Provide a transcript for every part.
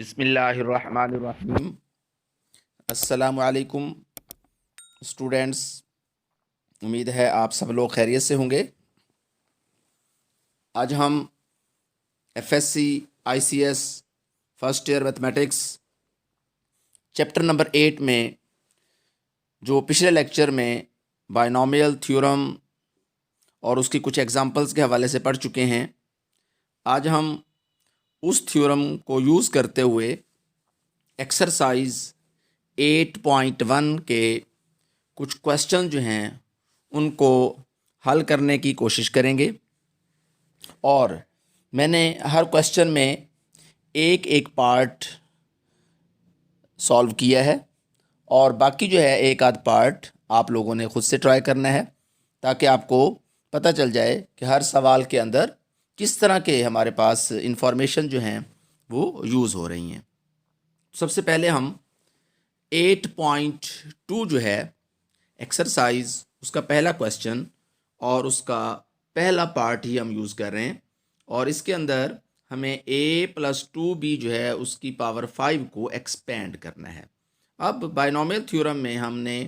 बिस्मिल्लाहिर्रहमानिर्रहीम। अस्सलामुअलैकुम स्टूडेंट्स, उम्मीद है आप सब लोग खैरियत से होंगे। आज हम FSc ICS first year mathematics chapter number 8 में जो पिछले लेक्चर में बायनॉमियल थ्योरम और उसकी कुछ एग्जांपल्स के हवाले से पढ़ चुके हैं, आज हम उस थ्योरम को यूज़ करते हुए एक्सरसाइज 8.1 के कुछ क्वेश्चन जो हैं उनको हल करने की कोशिश करेंगे। और मैंने हर क्वेश्चन में एक एक पार्ट सॉल्व किया है और बाकी जो है एक आध पार्ट आप लोगों ने ख़ुद से ट्राई करना है, ताकि आपको पता चल जाए कि हर सवाल के अंदर किस तरह के हमारे पास इंफॉर्मेशन जो हैं वो यूज़ हो रही हैं। सबसे पहले हम 8.2 जो है एक्सरसाइज, उसका पहला क्वेश्चन और उसका पहला पार्ट ही हम यूज़ कर रहे हैं। और इसके अंदर हमें a+2b जो है उसकी पावर 5 को एक्सपेंड करना है। अब बायनॉमियल थ्योरम में हमने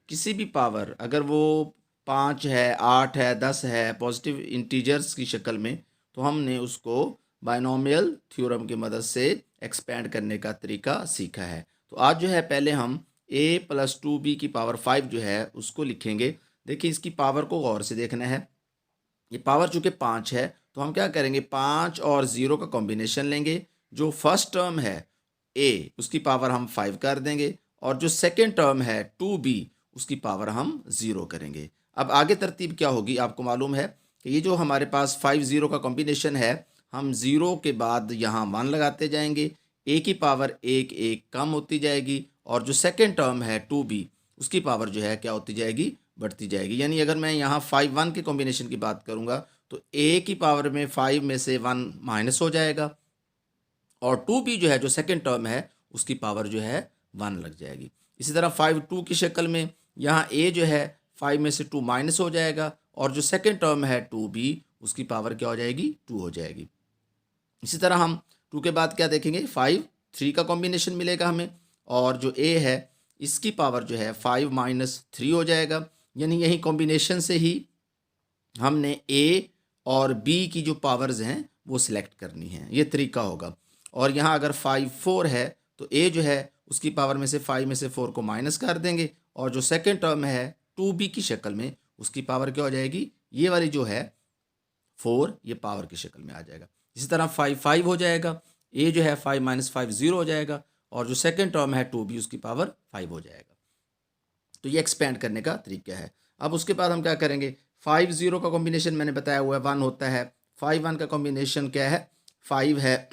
किसी भी पावर, अगर वो 5 है, 8 है, 10 है, पॉजिटिव इंटीजर्स की शक्ल में, तो हमने उसको बायनॉमियल थ्योरम की मदद से एक्सपेंड करने का तरीका सीखा है। तो आज जो है पहले हम a+2b की पावर 5 जो है उसको लिखेंगे। देखिए, इसकी पावर को गौर से देखना है। ये पावर चूँकि 5 है तो हम क्या करेंगे, 5 और 0 का कॉम्बिनेशन लेंगे। जो फर्स्ट टर्म है a उसकी पावर हम 5 कर देंगे और जो सेकेंड टर्म है 2b उसकी पावर हम 0 करेंगे। अब आगे तरतीब क्या होगी, आपको मालूम है कि ये जो हमारे पास 5 0 का कॉम्बिनेशन है, हम 0 के बाद यहाँ 1 लगाते जाएंगे, a की पावर 1 1 कम होती जाएगी और जो सेकेंड टर्म है 2b उसकी पावर जो है क्या होती जाएगी, बढ़ती जाएगी। यानी अगर मैं यहाँ 5 1 के कॉम्बिनेशन की बात करूँगा तो a की पावर में 5 में से 1 माइनस हो जाएगा और 2b जो है जो सेकेंड टर्म है उसकी पावर जो है 1 लग जाएगी। इसी तरह 5 2 की शक्ल में यहाँ a जो है 5 में से 2 माइनस हो जाएगा और जो सेकेंड टर्म है 2b उसकी पावर क्या हो जाएगी, 2 हो जाएगी। इसी तरह हम 2 के बाद क्या देखेंगे, 5 3 का कॉम्बिनेशन मिलेगा हमें और जो a है इसकी पावर जो है 5 - 3 हो जाएगा। यानी यही कॉम्बिनेशन से ही हमने a और b की जो पावर्स हैं वो सिलेक्ट करनी है, ये तरीका होगा। और यहाँ अगर 5 4 है तो a जो है उसकी पावर में से 5 में से 4 को माइनस कर देंगे और जो सेकेंड टर्म है 2b की शक्ल में उसकी पावर क्या हो जाएगी, ये वाली जो है 4 ये पावर की शक्ल में आ जाएगा। इसी तरह 5 5 हो जाएगा, a जो है 5 - 5 0 हो जाएगा और जो सेकेंड टर्म है 2b उसकी पावर 5 हो जाएगा। तो ये एक्सपेंड करने का तरीका है। अब उसके बाद हम क्या करेंगे, 5 0 का कॉम्बिनेशन मैंने बताया हुआ है 1 होता है, 5 1 का कॉम्बिनेशन क्या है, 5 है।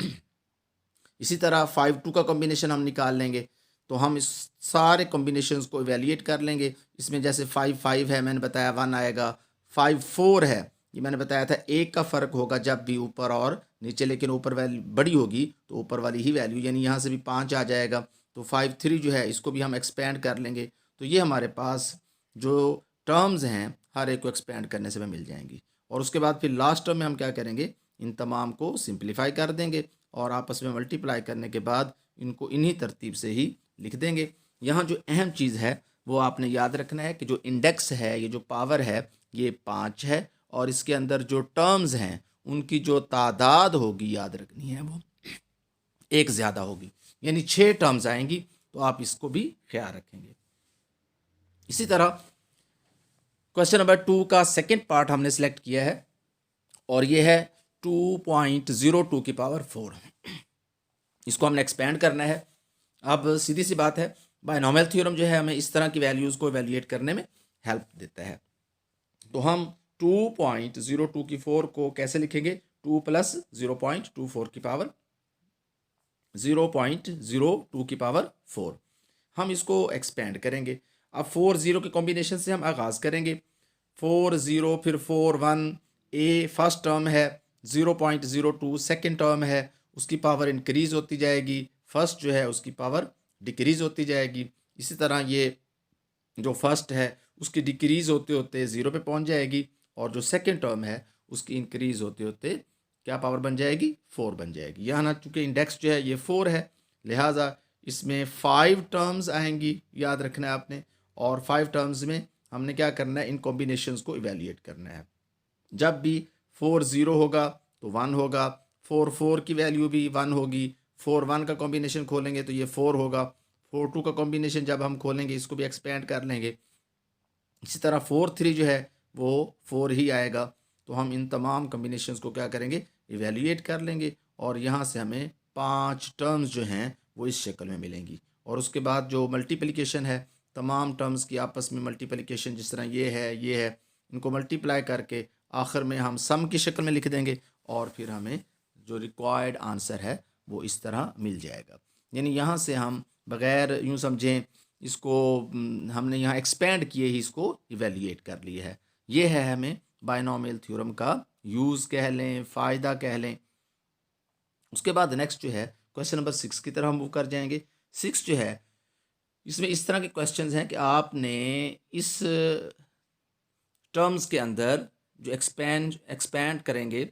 इसी तरह 5 2 का कॉम्बिनेशन हम निकाल लेंगे तो हम इस सारे कॉम्बिनेशंस को इवेल्युएट कर लेंगे। इसमें जैसे 5 5 है, मैंने बताया 1 आएगा। 5 4 है, ये मैंने बताया था एक का फ़र्क होगा जब भी ऊपर और नीचे, लेकिन ऊपर वैल्यू बड़ी होगी तो ऊपर वाली ही वैल्यू, यानी यहाँ से भी 5 आ जाएगा। तो 5 3 जो है इसको भी हम एक्सपेंड कर लेंगे। तो ये हमारे पास जो टर्म्स हैं हर एक को एक्सपेंड करने से हमें मिल जाएंगी। और उसके बाद फिर लास्ट टर्म में हम क्या करेंगे, इन तमाम को सिंप्लीफाई कर देंगे और आपस में मल्टीप्लाई करने के बाद इनको इन्हीं तरतीब से ही लिख देंगे। यहाँ जो अहम चीज़ है वो आपने याद रखना है कि जो इंडेक्स है, ये जो पावर है, ये 5 है और इसके अंदर जो टर्म्स हैं उनकी जो तादाद होगी याद रखनी है वो एक ज़्यादा होगी, यानी 6 टर्म्स आएंगी। तो आप इसको भी ख्याल रखेंगे। इसी तरह क्वेश्चन नंबर 2 का सेकेंड पार्ट हमने सेलेक्ट किया है और ये है 2.02 की पावर 4। इसको हमने एक्सपेंड करना है। अब सीधी सी बात है, बायनॉमियल थ्योरम जो है हमें इस तरह की वैल्यूज़ को इवैल्यूएट करने में हेल्प देता है। तो हम 2.02 की 4 को कैसे लिखेंगे, 2 + 0.24 की पावर 0.02 की पावर 4। हम इसको एक्सपेंड करेंगे। अब 4 0 के कॉम्बिनेशन से हम आगाज़ करेंगे। 4 0 फिर 4 1, a फर्स्ट टर्म है, 0.02 सेकेंड टर्म है, उसकी पावर इंक्रीज़ होती जाएगी, फर्स्ट जो है उसकी पावर डिक्रीज़ होती जाएगी। इसी तरह ये जो फर्स्ट है उसकी डिक्रीज़ होते होते 0 पे पहुंच जाएगी और जो सेकेंड टर्म है उसकी इंक्रीज़ होते होते क्या पावर बन जाएगी, 4 बन जाएगी। यहाँ ना चूँकि इंडेक्स जो है ये 4 है लिहाजा इसमें 5 टर्म्स आएंगी, याद रखना है आपने, और 5 टर्म्स में हमने क्या करना है, इन कॉम्बिनेशंस को इवेल्युएट करना है। जब भी 4 0 होगा तो 1 होगा, 4 4 की वैल्यू भी 1 होगी, 4 1 का कॉम्बिनेशन खोलेंगे तो ये 4 होगा, 4 2 का कॉम्बिनेशन जब हम खोलेंगे इसको भी एक्सपेंड कर लेंगे, इसी तरह 4 3 जो है वो 4 ही आएगा। तो हम इन तमाम कॉम्बिनेशंस को क्या करेंगे, इवेल्युएट कर लेंगे, और यहाँ से हमें 5 टर्म्स जो हैं वो इस शक्ल में मिलेंगी। और उसके बाद जो मल्टीप्लिकेशन है, तमाम टर्म्स की आपस में मल्टीप्लिकेशन, जिस तरह ये है, इनको मल्टीप्लाई करके आखिर में हम सम की शक्ल में लिख देंगे, और फिर हमें जो रिक्वायर्ड आंसर है वो इस तरह मिल जाएगा। यानी यहाँ से हम बग़ैर यूँ समझें इसको हमने यहाँ एक्सपेंड किए ही इसको इवेल्युएट कर लिया है। ये है हमें बायनॉमियल थ्योरम का यूज़ कह लें, फ़ायदा कह लें। उसके बाद नेक्स्ट जो है क्वेश्चन नंबर 6 की तरफ हम मूव कर जाएंगे। 6 जो है इसमें इस तरह के क्वेश्चंस हैं कि आपने इस टर्म्स के अंदर जो एक्सपैंड करेंगे,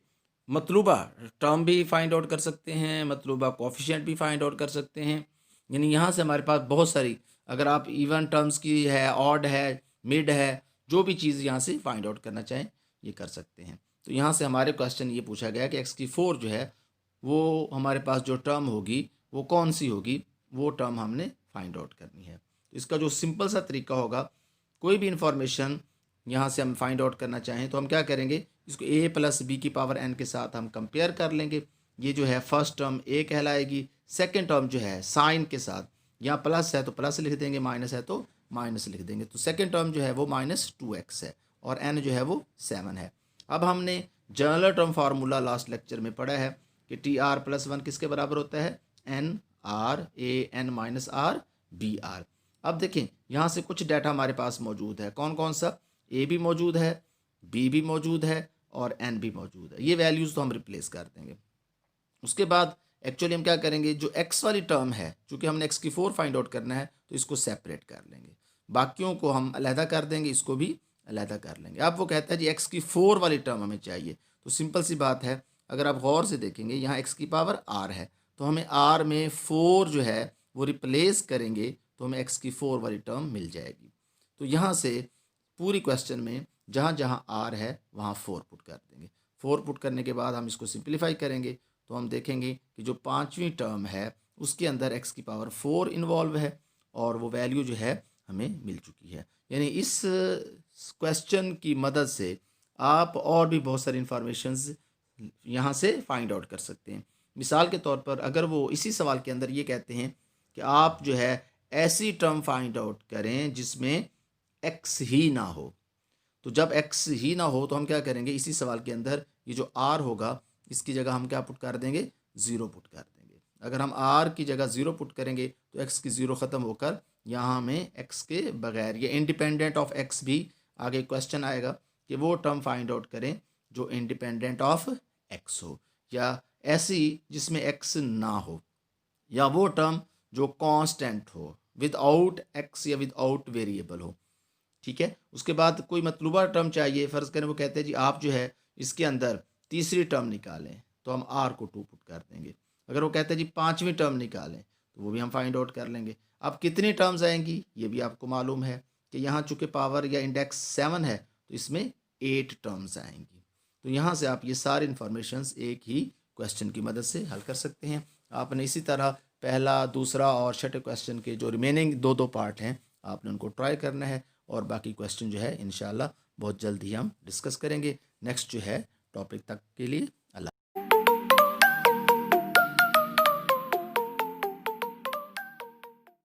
मतलूबा टर्म भी फाइंड आउट कर सकते हैं, मतलूबा कोफिशिएंट भी फाइंड आउट कर सकते हैं। यानी यहाँ से हमारे पास बहुत सारी, अगर आप इवन टर्म्स की है, ऑड है, मिड है, जो भी चीज़ यहाँ से फाइंड आउट करना चाहें ये कर सकते हैं। तो यहाँ से हमारे क्वेश्चन ये पूछा गया कि x4 जो है वो हमारे पास जो टर्म होगी वो कौन सी होगी, वो टर्म हमने फाइंड आउट करनी है। तो इसका जो सिंपल सा तरीका होगा, कोई भी इंफॉर्मेशन यहाँ से हम फाइंड आउट करना चाहें तो हम क्या करेंगे, इसको a प्लस बी की पावर n के साथ हम कंपेयर कर लेंगे। ये जो है फर्स्ट टर्म a कहलाएगी, सेकेंड टर्म जो है साइन के साथ, यहाँ प्लस है तो प्लस लिख देंगे, माइनस है तो माइनस लिख देंगे। तो सेकेंड टर्म जो है वो -2x है, और n जो है वो 7 है। अब हमने general term formula last lecture में पढ़ा है कि TR+1 किसके बराबर होता है, NR AN minus R BR। अब देखें यहाँ से कुछ डाटा हमारे पास मौजूद है, कौन कौन सा, A भी मौजूद है, B भी मौजूद है, और N भी मौजूद है। ये वैल्यूज़ तो हम रिप्लेस कर देंगे। उसके बाद एक्चुअली हम क्या करेंगे, जो x वाली टर्म है, चूँकि हमने x4 फाइंड आउट करना है तो इसको सेपरेट कर लेंगे, बाकियों को हम अलहदा कर देंगे, इसको भी अलहदा कर लेंगे। अब वो कहता है जी x4 वाली टर्म हमें चाहिए। तो सिंपल सी बात है, अगर आप गौर से देखेंगे यहाँ x की पावर r है, तो हमें r में 4 जो है वो रिप्लेस करेंगे तो हमें x4 वाली टर्म मिल जाएगी। तो यहाँ से पूरी क्वेश्चन में जहाँ जहाँ r है वहाँ 4 पुट कर देंगे। 4 पुट करने के बाद हम इसको सिंप्लीफाई करेंगे तो हम देखेंगे कि जो 5वीं टर्म है उसके अंदर x की पावर 4 इन्वॉल्व है, और वो वैल्यू जो है हमें मिल चुकी है। यानी इस क्वेश्चन की मदद से आप और भी बहुत सारी इंफॉर्मेशंस यहाँ से फाइंड आउट कर सकते हैं। मिसाल के तौर पर अगर वो इसी सवाल के अंदर ये कहते हैं कि आप जो है ऐसी टर्म फाइंड आउट करें जिसमें x ही ना हो, तो जब x ही ना हो तो हम क्या करेंगे, इसी सवाल के अंदर ये जो r होगा इसकी जगह हम क्या पुट कर देंगे, 0 पुट कर देंगे। अगर हम r की जगह 0 पुट करेंगे तो x की 0 ख़त्म होकर यहाँ हमें x के बगैर, ये इंडिपेंडेंट ऑफ x भी आगे क्वेश्चन आएगा कि वो टर्म फाइंड आउट करें जो इंडिपेंडेंट ऑफ x हो, या ऐसी जिसमें x ना हो, या वो टर्म जो कांस्टेंट हो, विदाउट x या विदाउट वेरिएबल हो। ठीक है। उसके बाद कोई मतलूबा टर्म चाहिए, फ़र्ज़ करें वो कहते हैं जी आप जो है इसके अंदर तीसरी टर्म निकालें, तो हम r को 2 पुट कर देंगे। अगर वो कहते हैं जी 5वीं टर्म निकालें तो वो भी हम फाइंड आउट कर लेंगे। अब कितनी टर्म्स आएंगी ये भी आपको मालूम है कि यहाँ चूँकि पावर या इंडेक्स 7 है तो इसमें 8 टर्म्स आएंगी। तो यहाँ से आप ये सारी इन्फॉर्मेशंस एक ही क्वेश्चन की मदद से हल कर सकते हैं। आपने इसी तरह पहला, दूसरा और छठे क्वेश्चन के जो रिमेनिंग दो पार्ट हैं आपने उनको ट्राई करना है, और बाकी क्वेश्चन जो है इंशाल्लाह बहुत जल्द ही हम डिस्कस करेंगे नेक्स्ट जो है टॉपिक तक के लिए।